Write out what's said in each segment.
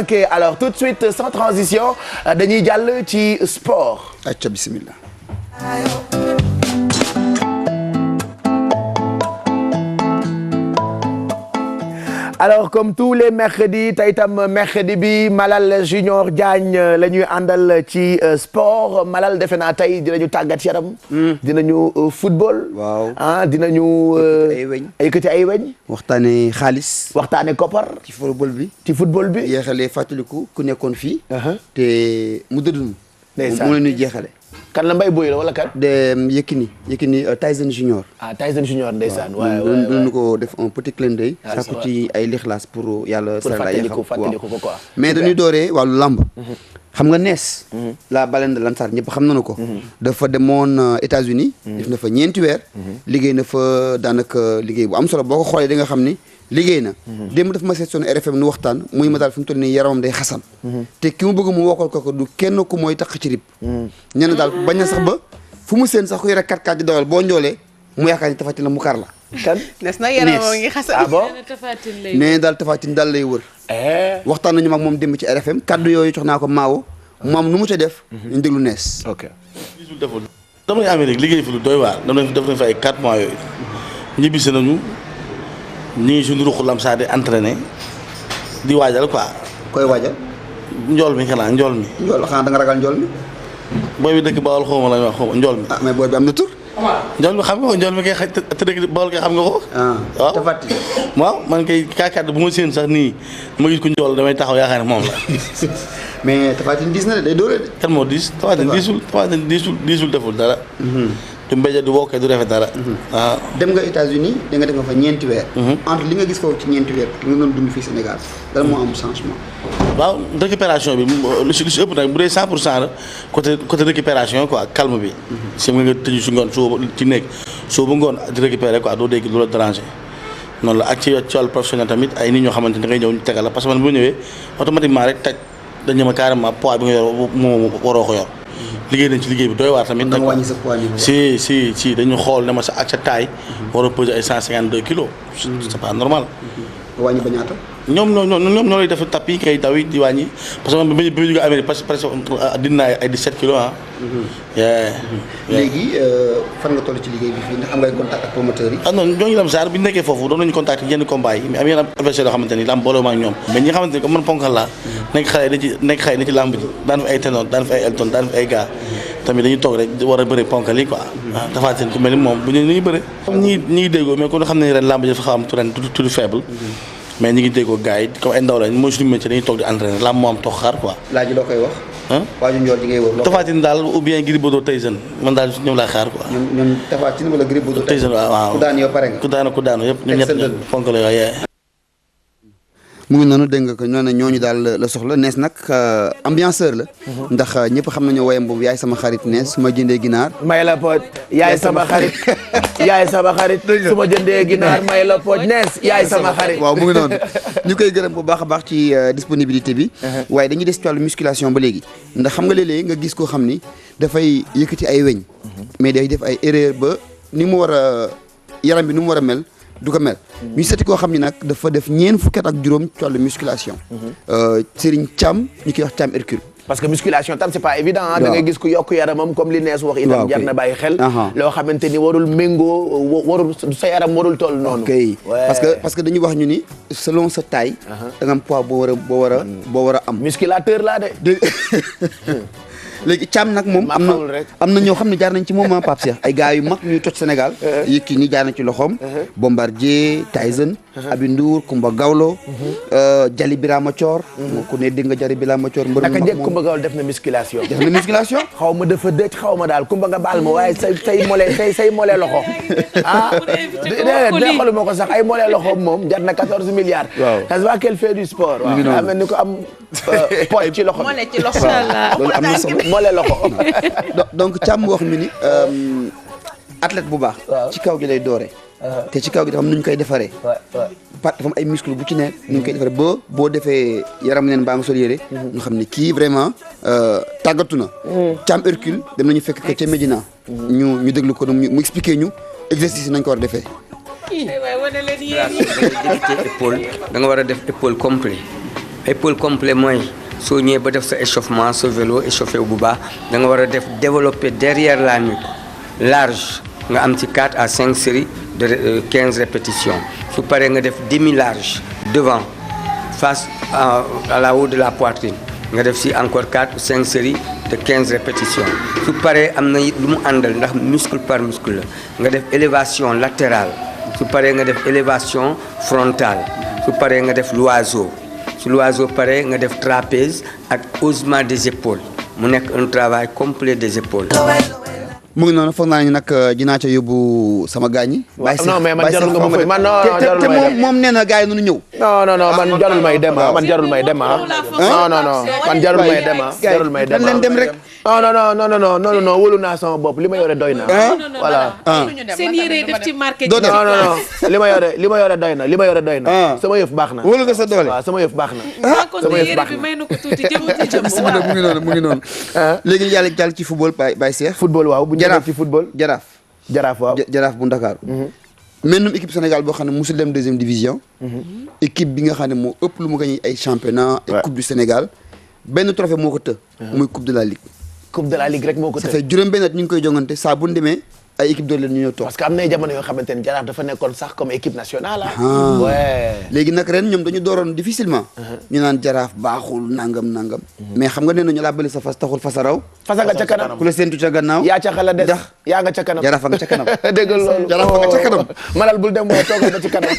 ok alors tout de suite sans transition dañuy jàll ci sport. acca bismillah. alors comme tous les mercredis tey tam mercredi bi Malal Junior Diagne la ñuy àndal ci sport Malal defe naa tey dinañu tàggat yaram. dinañu football. waaw dinañu. ay weñ yëkkati ay weñ. waxtaane xaalis. waxtaane koppar. ci football bi. ci football bi. jeexalee fàttaliku ku nekkoon fii. te mu dëddunu. ndeysaan mu la ñuy jeexale. kan la Mbaye Boye la wala kan. de Yékini Tyson Junior. Tyson Junior ndeysaan. waaw ñu ko def un petit clin d'œil. sàkku ci ay lixlaas pour yàlla. pour fàttaliku ko quoi. mais dañuy dooree wàllu lamb. xam nga nees. la baleine de Lansar ñëpp xam nañu ko. dafa demoon États-Unis def na fa ñeenti weer. liggéey na fa daanaka liggéey bu am solo boo ko xoolee di nga xam ni liggéey na. démb dafa ma seet son RFM nu waxtaan muy ma daal fi mu toll nii yaramam day xasan. te ki mu bëgg mu wokkal ko du kenn ku mooy tax ci rib. ñenn daal bañ na sax ba fu mu seen sax ku yore 4x4 di dawal boo njoolee mu yaakaar ni tafatin la mu kar la. kan nes na yaramam ngi xasan. ah bon nee daal tafatin daal lay wër. waxtaan nañu mag moom démb ci RFM kaddu yooyu jox naa ko Maawo. moom nu mu ca def. ñu déglu nees. ok. dama ne Amérique liggéey fi lu doy waar def nañ fa ay 4 mois yooyu ñibbisi nañu ñu ngi suñu ruqu lamsa di entraîné di waajal quoi. koy waajal. njool mi xanaa njool mi. njool xanaa da nga ragal njool mi. booy bi dëkk Bawol xaw ma la ñu wax xaw ma njool mi. ah mais booy bi am na tur. njool mi xam nga ko njool mi kay xaj te dëkk Bawol kay xam nga ko. waaw Tafati. waaw man kay kaakaat bu ma séen sax nii ma gis ko njool damay taxaw yaakaar ne moom la. mais Tafatin diis na de day dóoree de. kan moo diis Tafatin diisul deful dara. du mbéja du wokkee du defee dara. waaw. dem nga États-Unis da nga def nga fa ñeenti weer. entre li nga gis foofu ci ñeenti weer li nga doon dund fii Sénégal dara moo am changement. waaw récupération bi lu si ëpp nag bu dee 100% la côté récupération quoi calme bi. si nga tëju si ngoon soo ci nekk soo ba ngoon di récupérer quoi doo dégg lu la déranger. noonu la ak ci wàllu professionnel tamit ay nit ñoo xamante ni da ngay ñëw ñu tegal la parce que man bu ñëwee automatiquement rek taj dañ ma carrément poids bi nga yor moo waroo ko yor. liggéey nañ ci liggéey bi doy waar tamit. da nga wàññi sa poids niveau. si dañu xool ne ma sa ak sa taille. war a peser ay 152 kilos. c'est pas normal. nga wàññi ba ñaata. ñoom ñoo lay def tapis yi kay daw yi di wàññi parce que man bi ñu jógee Amérique parce que dina ay 17 kilos ah. léegi fan nga toll ci liggéey bi fii ndax am ngay contact ak promoteurs yi. ah non ñooñu lam saar bi ñu nekkee foofu doon nañu contact yenn combat yi mais am yenn adversaire yoo xamante ni lamb booloo ma ak ñoom mais ñi nga xamante ni comme man ponkal laa nekk xale ci lamb ji daan fi ay ténor daan fi ay Elton daan fi ay gars tamit dañuy toog rek war a bëre ponkal yi quoi waaw dafa seen ku mel ni moom bu ñu ngi bëre ñi déggoo mais kon xam ne ren lamb ji dafa xaw am ren tuuti faible mais ñi ngi déggoo gars yi comme ay ndaw lañ mooy suñu métier dañuy toog di entraîner lamb moo am toog xaar quoi. laaj loo koy wax. waaju njool ji ngay wër. Tafatine daal ou bien Gris Bordeaux Tyson man daal ñoom laa xaar quoi. ñoom Tafatine wala Gris Bordeaux Tyson waaw ku daan yow pare nga. ku daanu yëpp ñoom ñett fonk la yooyu. mu ngi noonu dégg nga ko ñooñu daal la soxla nees nag ambianceur la. ndax ñëpp xam nañu woyam boobu yaay sama xarit nees su ma jëndee ginaar. may la pooj yaay sama xarit yaay sama xarit su ma jëndee ginaar may la pooj nees yaay sama xarit. waaw mu ngi noonu ñu koy gërëm bu baax a baax ci disponibilité bi. waaye dañuy des ci wàllu musculation ba léegi. ndax xam nga léeg-léeg nga gis koo xam ni dafay yëkkati ay weñ. mais day def ay erreur ba ni mu war a yaram bi ni mu war a mel. du ko mel ñu seeti koo xam ni nag dafa def ñeen fukki at ak juróom ci wàllu musculation. Serigne Thiam ñu koy wax Thiam Hercule. parce que musculation tam c'est pas évident da ngay gis ku yokk yaramam comme li nees wax itam jar na bàyyi xel loo xamante ni warul méngoo warul sa yaram warul toll noonu. ok parce que dañuy wax ñu ni selon sa taille. da nga am poids boo war a am. musculateur laa de. léegi Thiam nag moom am na ñoo xam ne jaar nañ ci moom Pape Cheikh ay gars yu mag ñuy toj Sénégal Yékini jaar nañ ci loxoom Bombardier Tyson Abi Ndour Kumba Gawlo Jali Birama Thior ku ne dégg nga Jali Birama Thior mbër naka njëkk Kumba Gawlo def na musculation xaw ma dafa dëj xaw ma daal Kumba nga baal ma waaye say mole loxo déedéet xoolu ma ko sax ay mole loxo moom jar na 14 milliards ça se voit qu'elle fait du sport waaw daa mel ni ko am pot ci loxo loolu am na solo moo leen loxo donc Thiam wax mi ni athlète bu baax ci kaw gi lay doore te ci kaw gi dafa am nu ñu koy defaree dafa am ay muscle bu ci ne nu ñu koy defaree ba boo defee yaram neen baa nga sol yére ñu xam ne kii vraiment tàggatu na Thiam Hercule dem nañu fekk ko ca Médina ñu déglu ko mu expliqué ñu exercice yi nañ ko war a defee épaule da nga war a def épaule complet épaule complet mooy soo ñëwee ba def sa échauffement sa vélo échauffé bu baax da nga war a def développer derrière la nuque large nga am ci 4 à 5 séries de 15 répétitions su paree nga def demi large devant face à la haut de la poitrine nga def ci encore 4 ou 5 séries de 15 répétitions su paree am na it lu mu àndal ndax muscle par muscle la nga def élévation latérale su paree nga def élévation frontale su paree nga def l'oiseau su l'oiseau paree nga def trapèze ak haussement des épaules mu nekk un travail complet des épaules. mu ngi noonu foog naa ne nag dinaa ca yóbbu sama gaañ yi. non mais man jarul nga ma fay man non jarul may dem moom nee na gars yi nu ñëw. non man jarul may dem man jarul may dem non man jarul may dem jarul may dem leen dem rek. non wóolu naa sama bopp li ma yore doy na. voilà. seen yére def ci marqué. non li ma yore doy na li ma yore doy na. sama yëf baax na. wóolu nga sa doole. waaw sama yëf baax na. sama yëf baax na may na ko tuuti mu ngi noonu. léegi yàlla jàll ci football Baye Cheikh. football waaw bu ñu ci football. jaraaf waaw jaraaf bu Ndakaaru. mennum équipe Sénégal boo xam ne musul dem deuxième division. équipe bi nga xam ne moo ëpp lu mu gagné ay championnat et coupe du Sénégal. benn trophée moo ko të. muy coupe de la ligue. coupe de la ligue rek moo ko të. ça fait juróom-benn at ñu ngi koy jongante saa bu ñu demee ay équipe doole leen ñu ñëw toog. parce que am na ay jamono yoo xamante ne jaraaf dafa nekkoon sax comme équipe nationale léegi nag ren ñoom dañu dooroon difficilement. ñu naan jaraaf baaxul nangam. mais xam nga nee nañu laa bëri sa fas taxul fasa raw. fasa nga ca kanam ku la séntu ca gannaaw. yaa ca xala des yaa nga ca kanam. jaraaf nga ca kanam. dégg nga loolu jaraaf nga ca kanam. malal bul dem mooy toogal ba ci kanam.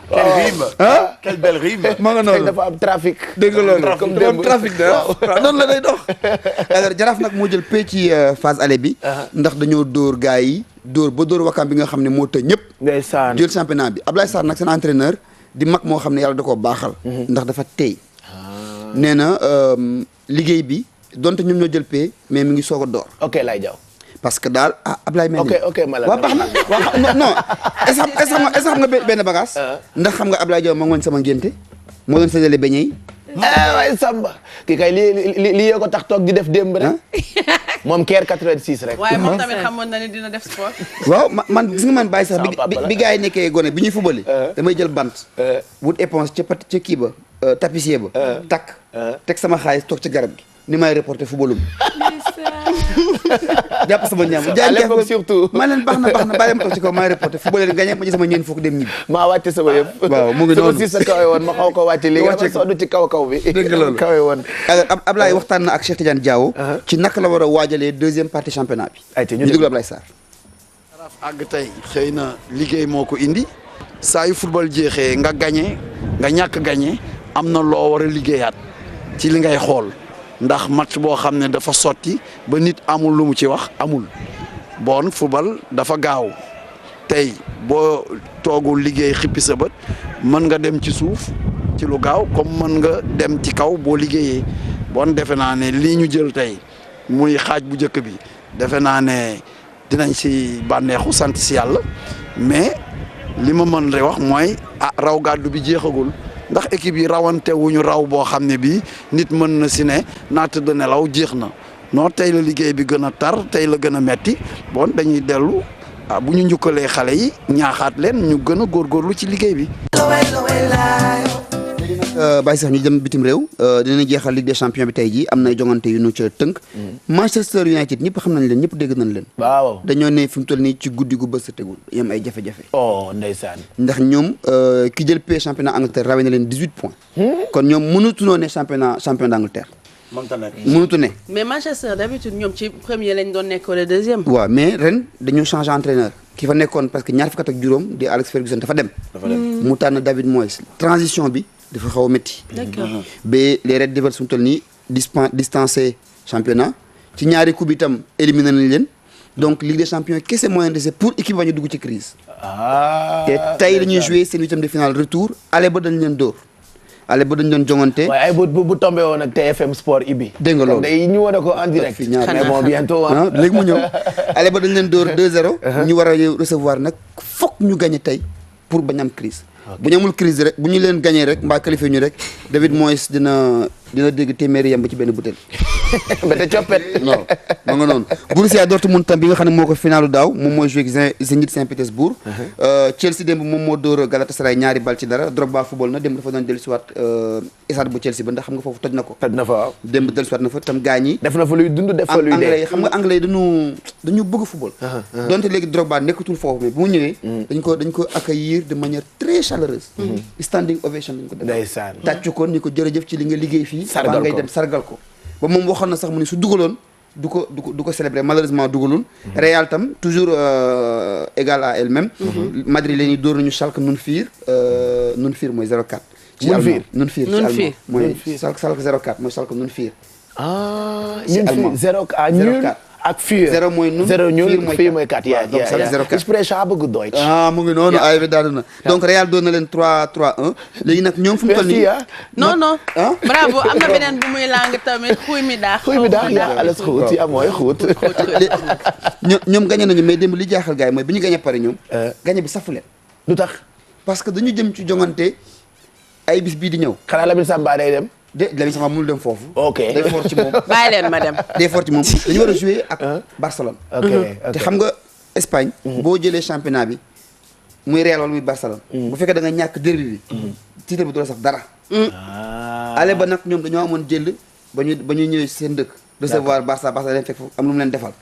quel rime. quel belle rime. ma nga noonu dafa am trafic. dégg nga loolu comme dafa am trafic de waaw noonu la day dox. alors jaraaf nag moo jël pay ci phase aller bi. ndax dañoo dóor gars yi dóor ba dóor Wakam bi nga xam ne moo tëj ñëpp. ndeysaan jël championnat bi Ablaye Sarr nag seen entraîneur di mag moo xam ne yàlla da koo baaxal. ndax dafa tey. nee na liggéey bi donte ñoom ñoo jël pay mais mi ngi soog a door. ok lay jaw parce que daal Ablaye mel ni ok Malal waaw baax na waaw non est-ce que xam nga benn bagage. ndax xam nga Ablaye Diaw ma ngoon sama ngénte moo doon séddale beñe yi. waay Samba kii kay lii yoo ko tax toog di def démb rek. moom keer 86 rek. waaye moom tamit xamoon na ne dina def sport. waaw man gis nga man bàyyi sax bi gars yi nekkee gone bi ñuy fubali. damay jël bant. wut éponge ca kii ba tapissier ba. takk teg sama xaalis toog ca garab gi. ni may reporté fubalum. jàpp sama ñaam à l'époque surtout. maa leen baax na bàyyi ma toog ci kaw may reporté fubalee gagné ma ci sama ñeen fukk dem ñibbi. maa wàcce sama yëpp. waaw mu ngi noonu sama si sa kawe woon ma xaw ko wàcce li nga sonn ci kaw bi. dégg nga loolu kawe woon. alors Ablaye waxtaan na ak Cheikh Tidiane Diawo. ci naka la war a waajalee deuxième partie championnat bi. ayca ñu déglu Ablaye Sarr. Jaraaf àgg tey xëy na liggéey moo ko indi saa yu football jeexee nga gagné nga ñàkk gagné am na loo war a liggéeyaat ci li ngay xool ndax match boo xam ne dafa sotti ba nit amul lu mu ci wax amul bon football dafa gaaw tey boo toogul liggéey xippi sa bët mën nga dem ci suuf ci lu gaaw comme mën nga dem ci kaw boo liggéeyee bon defe naa ne lii ñu jël tey muy xaaj bu njëkk bi defe naa ne dinañ si bànneexu sant si yàlla mais li ma mën rek wax mooy raw gàddu bi jeexagul ndax équipe yi rawante wuñu raw boo xam ne bii nit mën na si ne naa tëdd nelaw jeex na non tey la liggéey bi gën a tar tey la gën a metti bon dañuy dellu bu ñu njukkalee xale yi ñaaxaat leen ñu gën a góorgóorlu ci liggéey bi. Baye sax ñu dem bitim réew dinañ jeexal Ligue des champions bi tey jii am na jongante yu nu ca tënk. Manchester United ñëpp xam nañ leen ñëpp dégg nañ leen. waaw dañoo ne fi mu toll nii ci guddi gu bës sa tegul yam ay jafe-jafe. oh ndeysaan. ndax ñoom ki jël pay championnat Angleterre rawee na leen 18 points. kon ñoom mënutunoo ne champion d'Angleterre. mënta nekk mënutu ne. mais Manchester d'habitude ñoom ci premier lañ doon nekk wala deuxième. waaw mais ren dañoo changé entraîneur ki fa nekkoon parce que ñaar fukk ak juróom di Alex Ferguson dafa dem. mu tànn David Moyes transition bi dafa xaw a métti. d'accord ba les Red Devils suñu toll nii distancé championnat ci ñaari coupe itam éliminé nañ leen donc Ligue des champions kese moyen de pour équipe ba ñu dugg ci crise te tey dañuy joué seen huitième de finale retour ale ba dañ leen dóor ale ba dañ doon jongante. waaye ay bu tombé woon ak TFM Sport Ibi. dégg nga loolu day ñu wane ko en direct. mais bon bientôt léegi mu ñëw ale ba dañ leen dóor 2-0. ñu war a recevoir nag fokk ñu gagné tey pour bañ am crise bu ñu amul crise rek bu ñu leen gagné rek mbaa qualifié ñu rek David Moyes dina dégg téeméeri yem ba ci benn butéel. ba te coppet. non ma nga noonu Borussia Dortmund tam bi nga xam ne moo ko finalu daaw moom mooy joué ak Zénith Saint-Pétersbourg. Chelsea démb moom moo dóor Galatasaray 2-0. Drogba football na démb dafa doon dellusiwaat stade bu Chelsea ba ndax xam nga foofu toj na ko. toj na fa waaw. démb dellusiwaat na fa tam gaañ yi. def na fa luy dund def fa luy dee. anglais yi xam nga anglais yi dañu bëgg football. donte léegi Drogba nekkatul foofu mais bu mu ñëwee. dañ ko accueillir de manière très chaleureuse. standing ovation dañ ko def. ndeysaan tàccu ko ni ko jërëjëf ci li nga liggéey fii. sargal ko ngay dem sargal ko. ba moom waxoon na sax mu ni su dugaloon du ko célébrer malheureusement dugalul. Real tam toujours égal à elle-même. Madrid la ñuy dóor nañu Schalke 04. 04 mooy 04. ci allemand 04 ci allemand mooy Schalke 04 mooy Schalke 04. ci allemand 04 nul ak 4. 0 mooy nun 0 ñuul 4 mooy 4 waaw donc Schalke 04. expression bëgg Deutsch. mu ngi noonu ay bi daal na donc Real doon na leen 3-1 léegi nag ñoom fu mu toll nii. non bravo am na beneen bu muy lang tamit xuy mi daax yaa alles xuut yaa mooy xuut. ñoom gagné nañu mais démb li jaaxal gars yi mooy bi ñu gagné pare ñoom. gagné bi safu leen. lu tax. parce que dañu jëm ci jongante ay bis bii di ñëw. xanaa Lamine Samba day dem. Lamine Samba mënul dem foofu. ok day fort ci moom. bàyyi leen ma dem. day fort ci moom dañu war a jouer ak Barcelone. ok te xam nga Espagne. boo jëlee championnat bi muy Real wala muy Barcelone. bu fekkee da nga ñàkk derby bi. titre bi du la sax dara. ale ba nag ñoom dañoo amoon jël ba ñu ñëwee seen dëkk. recevoir Barça leen fekk am lu mu leen defal.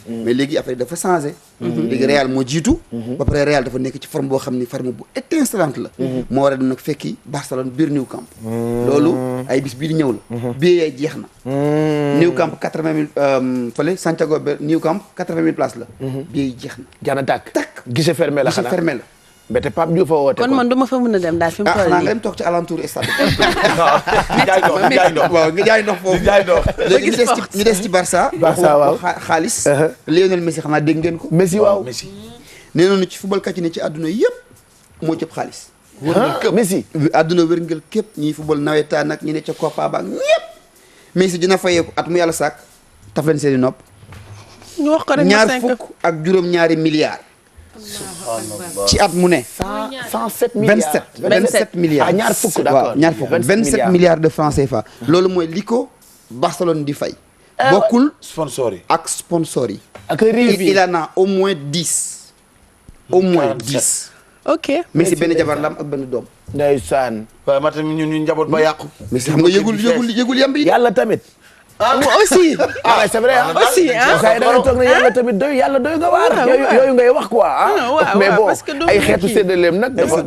mais léegi après dafa changé. léegi Real moo jiitu. ba pare Real dafa nekk ci forme boo xam ni forme bu étincelante la. moo war a dem nag fekki Barcelone biir Nou Camp. loolu ay bis bii di ñëw la. bii yaay jeex na. Nou Camp 80 000 fële Santiago Nou Camp 80 000 places la. bii jeex na. jana tàkk guichet fermé la xanaa guichet fermé la. mbete Pape Diouf a woote kon man du ma fa mën a dem daal fi mu toll xanaa nii. nga dem toog ci alentour stade. jaay ndox waaw nga jaay ndox foofu. léegi ñu des ci Barça. Barça waaw xaalis. Lionel Messi xanaa dégg ngeen ko. Messi waaw nee nañu ci football kat yi ne ci àdduna yëpp moo jëpp xaalis. Messi. àdduna wérngël képp ñi football nawetaan nag ñi ne ca Copa ba ñëpp. Messi dina fayeeku at mu yàlla sàkk taf leen seen i nopp. ñu wax ko rek ñaar fukk ak juróom-ñaari milliards. ci at mu ne. 107 milliards 27 milliards. ñaar fukk d'accord waaw ñaar fukk 27 milliards de francs CFA. loolu mooy li ko Barcelone di fay. bokkul sponsor yi. ak sponsor yi. ak rive yi il en a au moins 10. au moins 10. ok. Messi benn jabar la am ak benn doom. ndeysaan. waaye ma tamit ñun njaboot ba yàqu. Messi xam nga yëgul yamb yi. yàlla tamit. aussi. ah c'est vrai aussi da nga toog ne yàlla tamit doy yàlla doy nga waar. yooyu ngay wax quoi mais bon ay xeetu séddaleem nag. dafa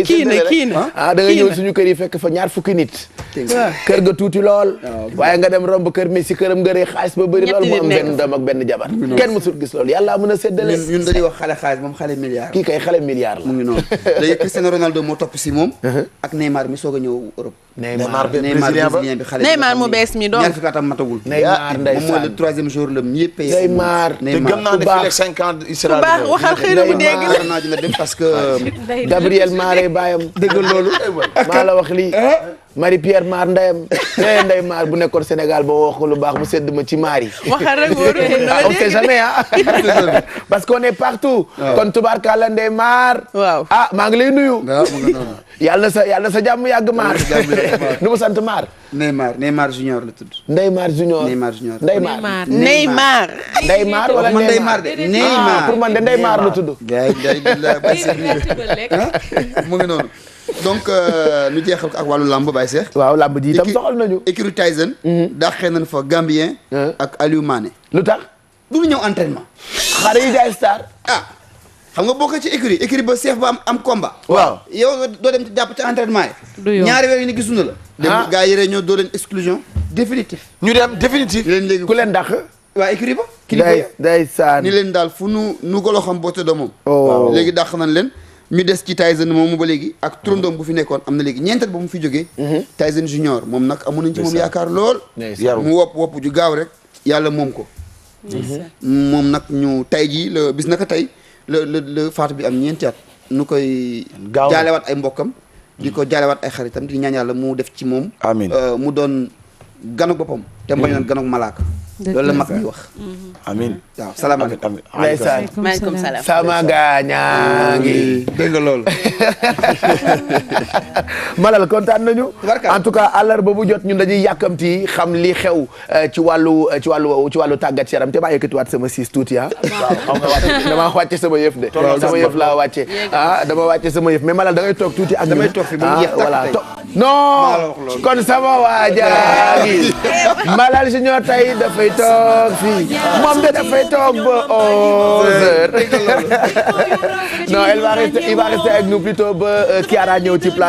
kii na da nga ñëw suñu kër yi fekk fa ñaar fukki nit. kër ga tuuti lool. waaye nga dem romb kër Messi këram nga rëy xaalis ba bëri lool mu am benn doom ak benn jabar. kenn mësul gis loolu yàlla mën a séddale. ñun dañuy wax xale xaalis moom xale milliard. kii kay xale milliard la. mu ngi noonu léegi Cristiano Ronaldo moo topp si moom. ak Neymar mi soog a ñëw Europe. Neymar brésilien bi xale. Neymar mu bees mi donc. atam matagul. Neymar moom mooy le troisième jour le mieux payé. Neymar te gëm naa ne fii ak 5 ans il sera. bu baax waxal xëy na mu dégg. Neymar naa dina dem parce que. Gabriel Maré baayam dégg loolu. maa la wax lii. Marie Pierre Mar ndeyam. Ndey Mar bu nekkoon Sénégal ba wax ko lu baax mu sedd ma ci Marie. waxal rek wóorul on sait jamais parce qu'on est partout. kon tubaarkàlla Ndey Mar. waaw maa ngi lay nuyu. waaw mu ngi noonu. yàlla na sa jàmm yàgg Mar. nu mu sant Mar. Neymar Junior la tudd. Neymar Junior. Neymar. Neymar wala Neymar de Neymar. pour man de Neymar la tudd. mu ngi noonu. donc ñu jeexal ko ak wàllu lamb Baye Cheikh. waaw lamb ji itam soxal nañu. écurie Tyson. dàqee nañ fa Gambien. ak Aliou Mané. lu tax. du ñu ñëw entraînement. xare yi jaay star. xam nga bokk ci écurie ba Cheikh ba am combat. waaw yow doo dem jàpp ci entraînement yi. ñaari weer yi ni gisuñu la. dem gaa yi ñoo doo leen exclusion définitif. ñu dem définitif. leen léegi ku leen dàq. waa écurie ba. day saan ni leen daal fu nu golo xam boo tëddoo moom. léegi dàq nañ leen. ñu des ci Tyson moomu ba léegi ak turandoom bu fi nekkoon am na léegi ñeenteel ba mu fi jógee. Tyson Junior moom nag amoon nañ ci moom yaakaar lool. mu wopp ju gaaw rek yàlla moom ko. moom nag ñu tay jii la bis naka tey la faatu bi am ñeenti at nu koy. jaalewaat ay mbokkam. di ko jaalewaat ay xaritam di ñaan yàlla mu def ci moom. amiin mu doon ganok boppam. te mbañ doon ganok malaaka. loolu la mag ñi wax. amiin. waaw salaamaaleykum. ndeysaan maaleykum salaam. sama gaañaa ngi. dégg nga loolu. Malal kontaan nañu. Tubarkalla. en tout cas àllarba bu jot ñun dañuy yàkkamti xam li xew ci wàllu tàggat yaram te maa yëkkatiwaat sama siis tuuti ah. waaw damaa wàcce sama yëf de. sama yëf laa wàcce dama wàcce sama yëf mais Malal da ngay toog tuuti ak damay toog fi ba mu jeex tàkk voilà tey. non kon sama waajaa ngi Malal Junior tey dafay toog fii moom de dafay toog ba 11h. non il va rester avec nous plutôt ba Kiara ñëw ci place.